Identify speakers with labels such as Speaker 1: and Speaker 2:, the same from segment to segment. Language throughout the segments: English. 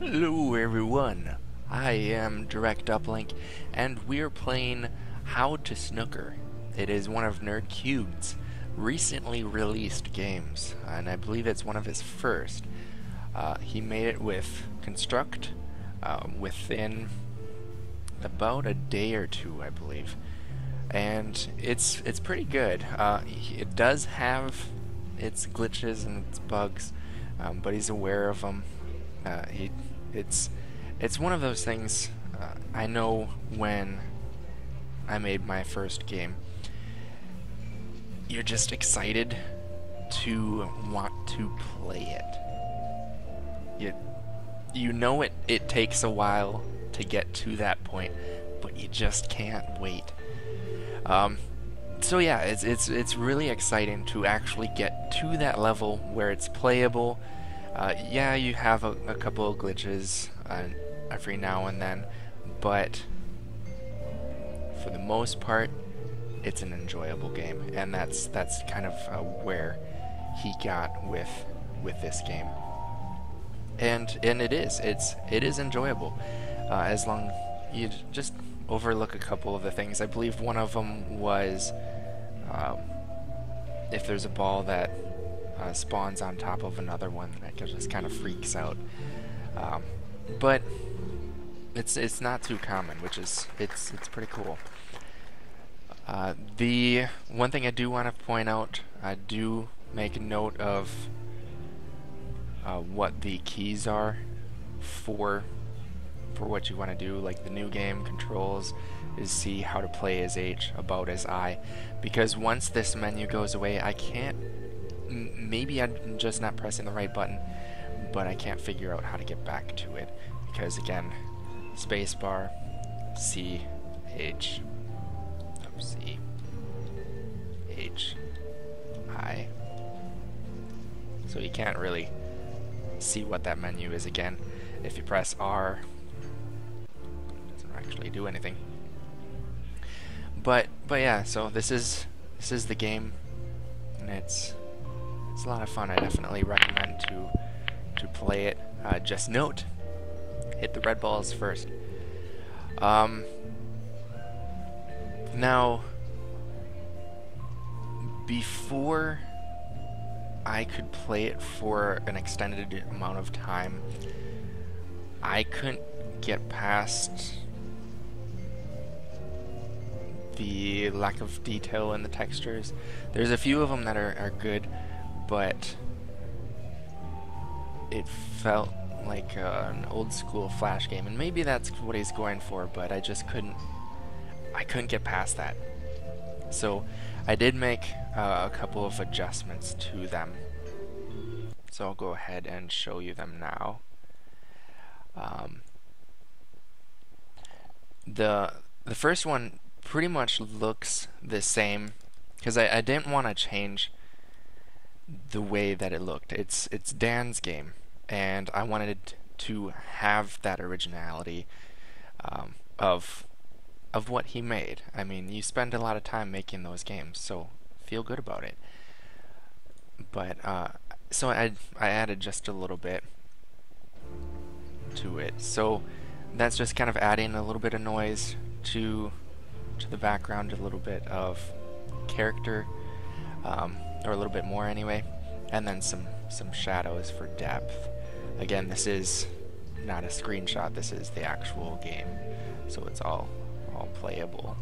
Speaker 1: Hello everyone, I am Direct Uplink, and we are playing How to Snooker. It is one of NerdCube's recently released games, and I believe it's one of his first. He made it with Construct within about a day or two, I believe, and it's pretty good. It does have its glitches and its bugs, but he's aware of them. He it's it's one of those things. I know when I made my first game, you're just excited to want to play it. You know it takes a while to get to that point, but you just can't wait. So yeah, it's really exciting to actually get to that level where it's playable. Yeah, you have a couple of glitches every now and then, but for the most part, it's an enjoyable game, and that's kind of where he got with this game. And it is enjoyable, as long you just overlook a couple of the things. I believe one of them was if there's a ball that spawns on top of another one, that just kind of freaks out. But it's not too common, which is it's pretty cool. The one thing I do want to point out, I do make a note of what the keys are for what you want to do. Like the new game controls is C, how to play as H, about as I, because once this menu goes away, I can't. Maybe I'm just not pressing the right button, but I can't figure out how to get back to it, because again, spacebar, C, H, C, H, I. So you can't really see what that menu is again. If you press R, it doesn't actually do anything. But yeah, so this is the game, and it's a lot of fun. I definitely recommend to play it. Just note, hit the red balls first. Now, before I could play it for an extended amount of time, I couldn't get past the lack of detail in the textures. There's a few of them that are good, but it felt like an old school Flash game, and maybe that's what he's going for, but I just couldn't get past that. So I did make a couple of adjustments to them, so I'll go ahead and show you them now. The first one pretty much looks the same, because I didn't want to change the way that it looked. It's Dan's game, and I wanted to have that originality of what he made. I mean, you spend a lot of time making those games, so feel good about it. But so I added just a little bit to it. So that's just kind of adding a little bit of noise to the background, a little bit of character, or a little bit more anyway, and then some shadows for depth. Again, this is not a screenshot, this is the actual game, so it's all playable.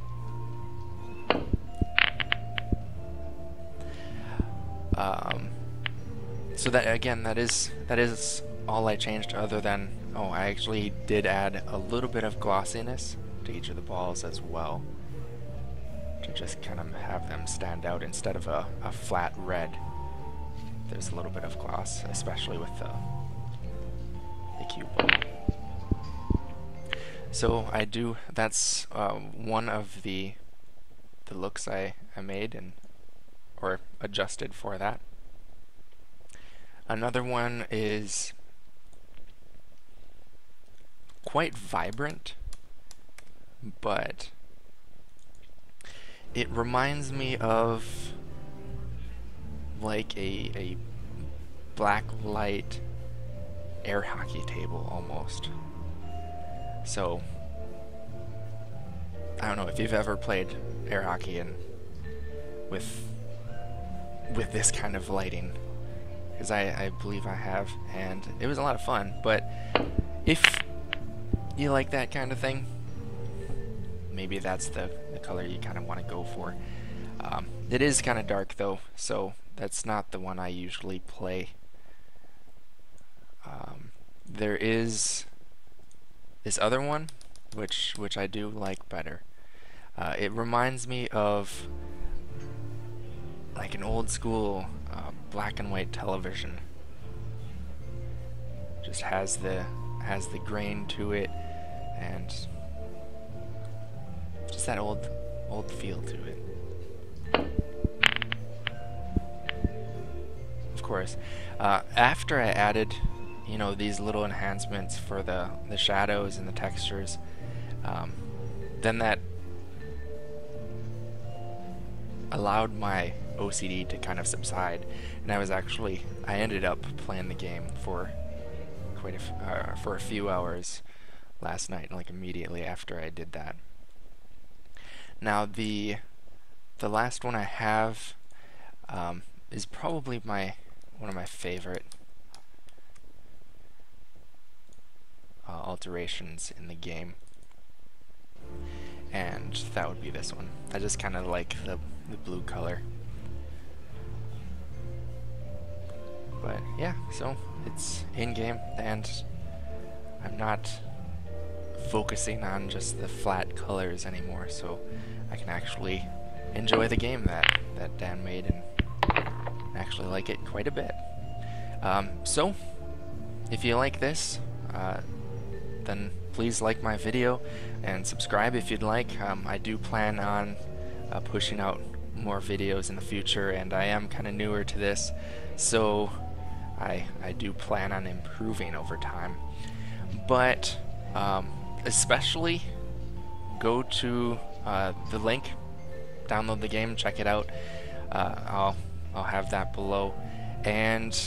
Speaker 1: So that, again, that is all I changed, other than, I actually did add a little bit of glossiness to each of the balls as well, to just kind of have them stand out instead of a flat red. There's a little bit of gloss, especially with the cue ball. So that's one of the looks I made or adjusted for that. Another one is quite vibrant, but it reminds me of like a black light air hockey table almost. So I don't know if you've ever played air hockey and with this kind of lighting, because I believe I have, and it was a lot of fun. But if you like that kind of thing, maybe that's the color you kind of want to go for. It is kind of dark though, so that's not the one I usually play. There is this other one, which I do like better. It reminds me of like an old school black and white television. Just has the grain to it, and just that old feel to it. Of course, after I added, you know, these little enhancements for the shadows and the textures, then that allowed my OCD to kind of subside, and I ended up playing the game for for a few hours last night, like immediately after I did that. Now the last one I have is probably one of my favorite alterations in the game, and that would be this one. I just kind of like the blue color. But yeah, so it's in-game, and I'm not focusing on just the flat colors anymore, so I can actually enjoy the game that Dan made and actually like it quite a bit. So if you like this, then please like my video and subscribe if you'd like. I do plan on pushing out more videos in the future, and I am kind of newer to this, so I do plan on improving over time. But especially go to the link, download the game, check it out. I'll have that below. And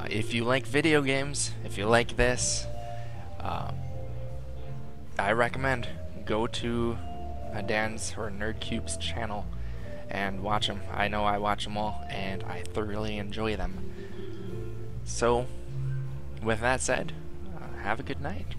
Speaker 1: if you like video games, if you like this, I recommend go to Dan's or NerdCube's channel and watch them. I know I watch them all, and I thoroughly enjoy them. So, with that said, have a good night.